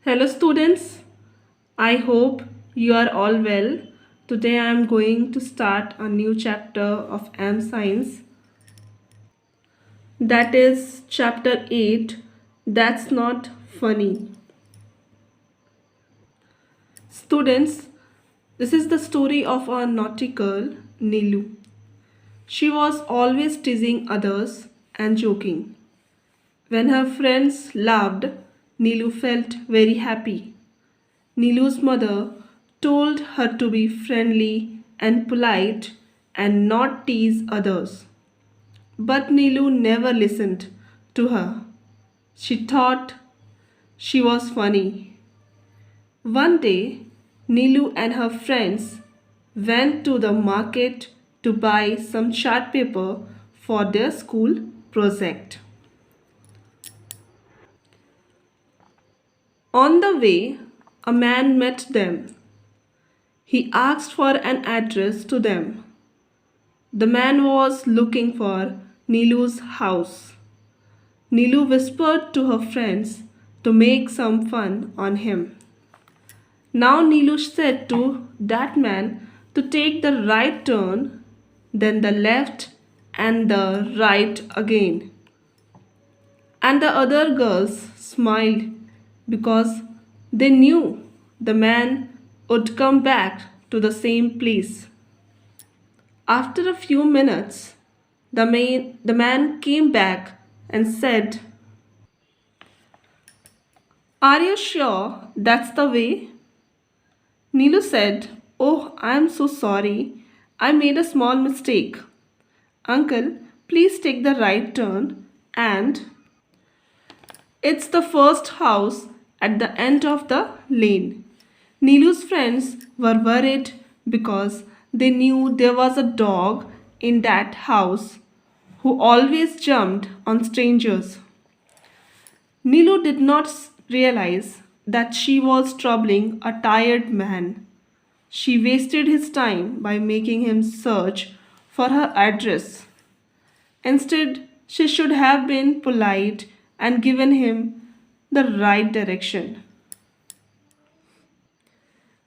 Hello, students. I hope you are all well. Today I am going to start a new chapter of M Science. That is chapter 8. That's not funny. Students, this is the story of a naughty girl, Nilu. She was always teasing others and joking. When her friends laughed, Nilu felt very happy. Nilu's mother told her to be friendly and polite and not tease others. But Nilu never listened to her. She thought she was funny. One day, Nilu and her friends went to the market to buy some chart paper for their school project. On the way, a man met them. He asked for an address to them. The man was looking for Nilu's house. Nilu whispered to her friends to make some fun on him. Now Nilu said to that man to take the right turn, then the left and the right again. And the other girls smiled because they knew the man would come back to the same place. After a few minutes, the man came back and said, "Are you sure that's the way?" Nilu said, "Oh, I am so sorry. I made a small mistake. Uncle, please take the right turn and it's the first house at the end of the lane." Nilu's friends were worried because they knew there was a dog in that house who always jumped on strangers. Nilu did not realize that she was troubling a tired man. She wasted his time by making him search for her address. Instead, she should have been polite and given him the right direction.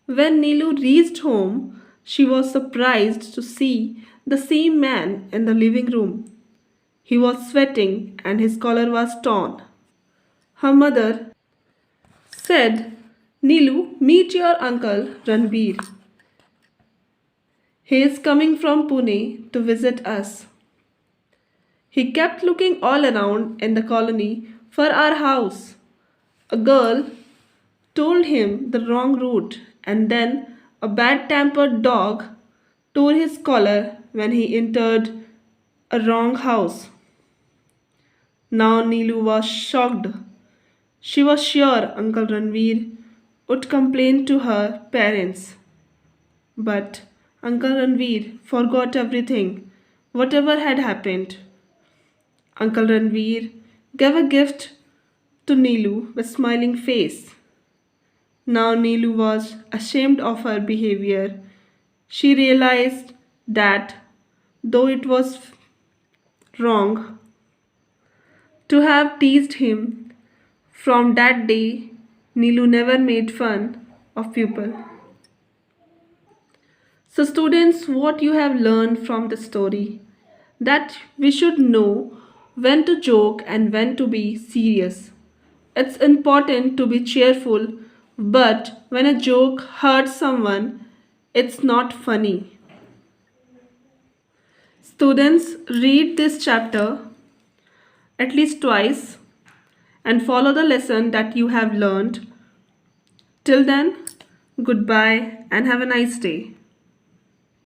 When Nilu reached home, she was surprised to see the same man in the living room. He was sweating and his collar was torn. Her mother said, "Nilu, meet your uncle Ranbir. He is coming from Pune to visit us." He kept looking all around in the colony for our house. A girl told him the wrong route, and then a bad tempered dog tore his collar when he entered a wrong house. Now Nilu was shocked. She was sure Uncle Ranveer would complain to her parents. But Uncle Ranveer forgot everything, whatever had happened. Uncle Ranveer gave a gift to Nilu with smiling face. Now Nilu was ashamed of her behavior. She realized that though it was wrong to have teased him, from that day Nilu never made fun of people. So, students, what you have learned from the story? That we should know when to joke and when to be serious. It's important to be cheerful, but when a joke hurts someone, it's not funny. Students, read this chapter at least twice and follow the lesson that you have learned. Till then, goodbye and have a nice day.